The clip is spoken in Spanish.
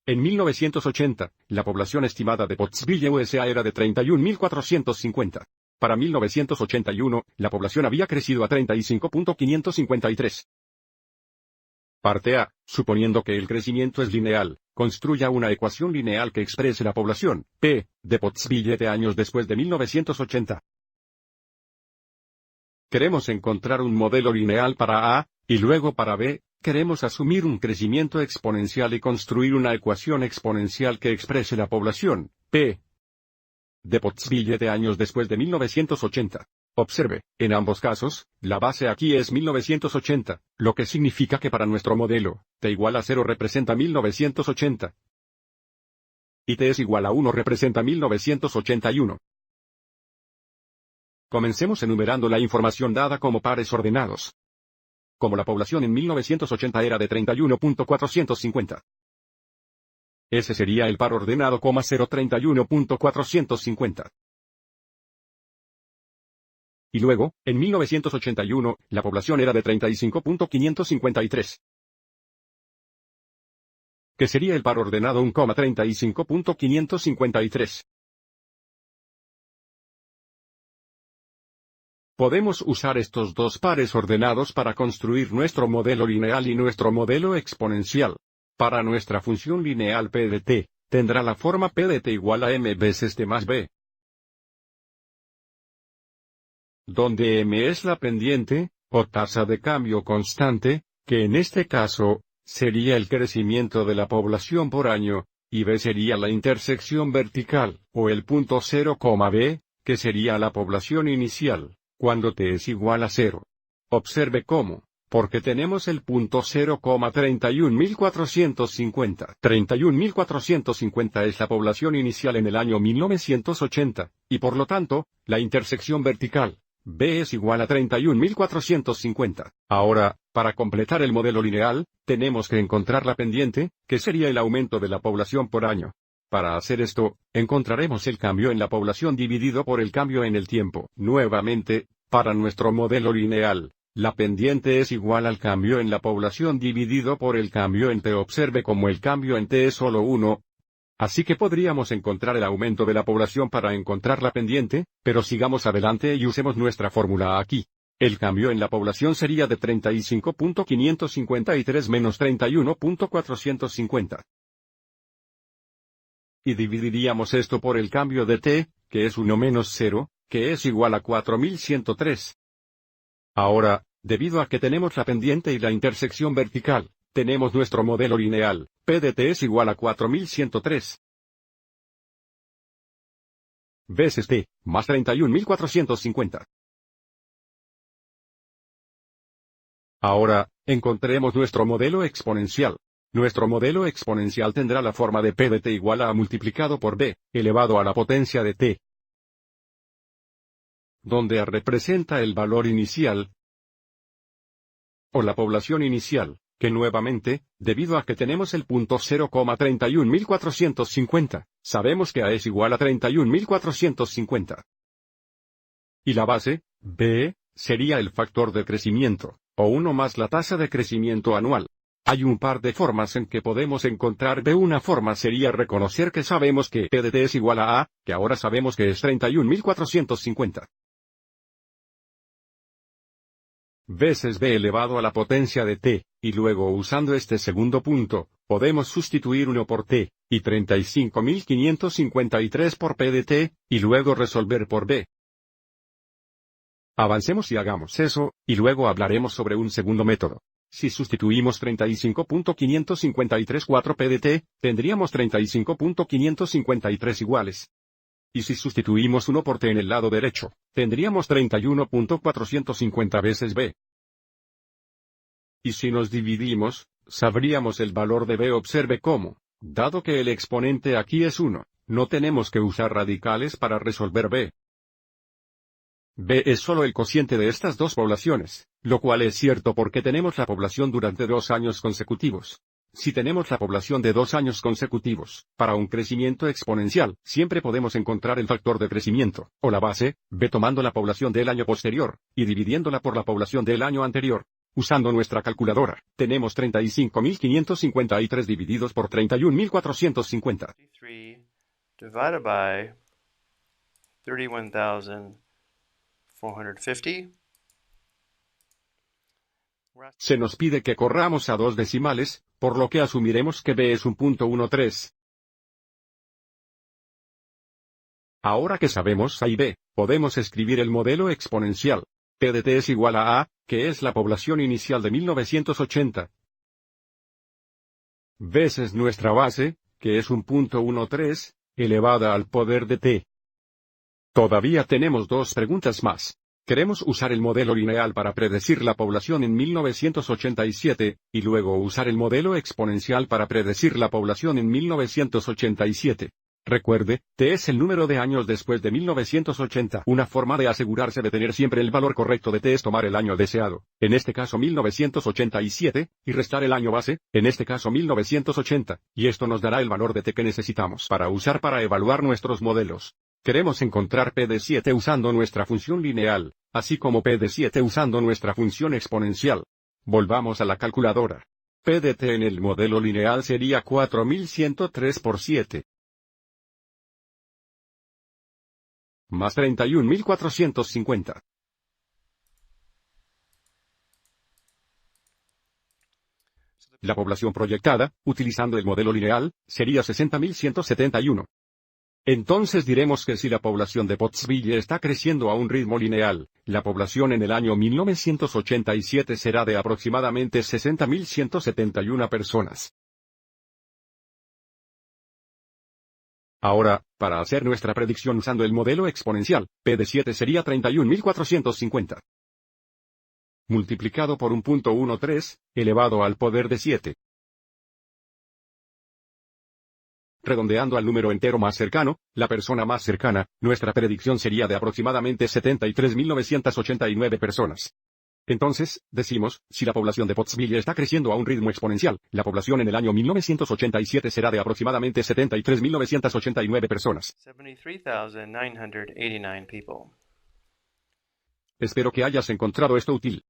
En 1980, la población estimada de Pottsville, USA era de 31.450. Para 1981, la población había crecido a 35.553. Parte A. Suponiendo que el crecimiento es lineal, construya una ecuación lineal que exprese la población, P, de Pottsville de años después de 1980. Queremos encontrar un modelo lineal para A, y luego para B, queremos asumir un crecimiento exponencial y construir una ecuación exponencial que exprese la población, P, de Pottsville de años después de 1980. Observe, en ambos casos, la base aquí es 1980, lo que significa que para nuestro modelo, t igual a 0 representa 1980. Y t es igual a 1 representa 1981. Comencemos enumerando la información dada como pares ordenados. Como la población en 1980 era de 31.450. Ese sería el par ordenado, 031.450. Y luego, en 1981, la población era de 35.553. Que sería el par ordenado 1,35.553. Podemos usar estos dos pares ordenados para construir nuestro modelo lineal y nuestro modelo exponencial. Para nuestra función lineal p de t, tendrá la forma p de t igual a m veces t más b, donde m es la pendiente, o tasa de cambio constante, que en este caso, sería el crecimiento de la población por año, y b sería la intersección vertical, o el punto 0, b, que sería la población inicial, cuando t es igual a 0. Observe cómo, porque tenemos el punto 0,31450. 31.450 es la población inicial en el año 1980, y por lo tanto, la intersección vertical, B es igual a 31.450. Ahora, para completar el modelo lineal, tenemos que encontrar la pendiente, que sería el aumento de la población por año. Para hacer esto, encontraremos el cambio en la población dividido por el cambio en el tiempo. Nuevamente, para nuestro modelo lineal, la pendiente es igual al cambio en la población dividido por el cambio en t. Observe como el cambio en t es solo 1. Así que podríamos encontrar el aumento de la población para encontrar la pendiente, pero sigamos adelante y usemos nuestra fórmula aquí. El cambio en la población sería de 35.553 menos 31.450. Y dividiríamos esto por el cambio de t, que es 1 menos 0, que es igual a 4103. Ahora, debido a que tenemos la pendiente y la intersección vertical, tenemos nuestro modelo lineal, p de t es igual a 4103 veces t, más 31.450. Ahora, encontremos nuestro modelo exponencial. Nuestro modelo exponencial tendrá la forma de p de t igual a multiplicado por b, elevado a la potencia de t, donde a representa el valor inicial, o la población inicial, que nuevamente, debido a que tenemos el punto 0,31450, sabemos que a es igual a 31.450. Y la base, b, sería el factor de crecimiento, o 1 más la tasa de crecimiento anual. Hay un par de formas en que podemos encontrar b. Una forma sería reconocer que sabemos que p de t es igual a, que ahora sabemos que es 31.450. Veces b elevado a la potencia de t, y luego usando este segundo punto, podemos sustituir 1 por t, y 35.553 por p de t, y luego resolver por b. Avancemos y hagamos eso, y luego hablaremos sobre un segundo método. Si sustituimos 35.553 por p de t, tendríamos 35.553 iguales. Y si sustituimos 1 por t en el lado derecho, tendríamos 31.450 veces b. Y si nos dividimos, sabríamos el valor de b. Observe cómo, dado que el exponente aquí es 1, no tenemos que usar radicales para resolver b. B es solo el cociente de estas dos poblaciones, lo cual es cierto porque tenemos la población durante 2 años consecutivos. Si tenemos la población de 2 años consecutivos, para un crecimiento exponencial, siempre podemos encontrar el factor de crecimiento, o la base, b tomando la población del año posterior, y dividiéndola por la población del año anterior. Usando nuestra calculadora, tenemos 35.553 divididos por 31.450. 53 divided by 31,450. Se nos pide que corramos a dos decimales, por lo que asumiremos que b es un punto 13. Ahora que sabemos a y b, podemos escribir el modelo exponencial. P de t es igual a, que es la población inicial de 1980, veces nuestra base, que es un punto 13, elevada al poder de t. Todavía tenemos dos preguntas más. Queremos usar el modelo lineal para predecir la población en 1987, y luego usar el modelo exponencial para predecir la población en 1987. Recuerde, t es el número de años después de 1980. Una forma de asegurarse de tener siempre el valor correcto de t es tomar el año deseado, en este caso 1987, y restar el año base, en este caso 1980, y esto nos dará el valor de t que necesitamos para usar para evaluar nuestros modelos. Queremos encontrar p de 7 usando nuestra función lineal, así como p de 7 usando nuestra función exponencial. Volvamos a la calculadora. P de t en el modelo lineal sería 4103 por 7. Más 31.450. La población proyectada, utilizando el modelo lineal, sería 60.171. Entonces diremos que si la población de Pottsville está creciendo a un ritmo lineal, la población en el año 1987 será de aproximadamente 60.171 personas. Ahora, para hacer nuestra predicción usando el modelo exponencial, P de 7 sería 31.450. Multiplicado por un punto 13, elevado al poder de 7. Redondeando al número entero más cercano, la persona más cercana, nuestra predicción sería de aproximadamente 73.989 personas. Entonces, decimos, si la población de Pottsville está creciendo a un ritmo exponencial, la población en el año 1987 será de aproximadamente 73.989 personas. 73,989 people. Espero que hayas encontrado esto útil.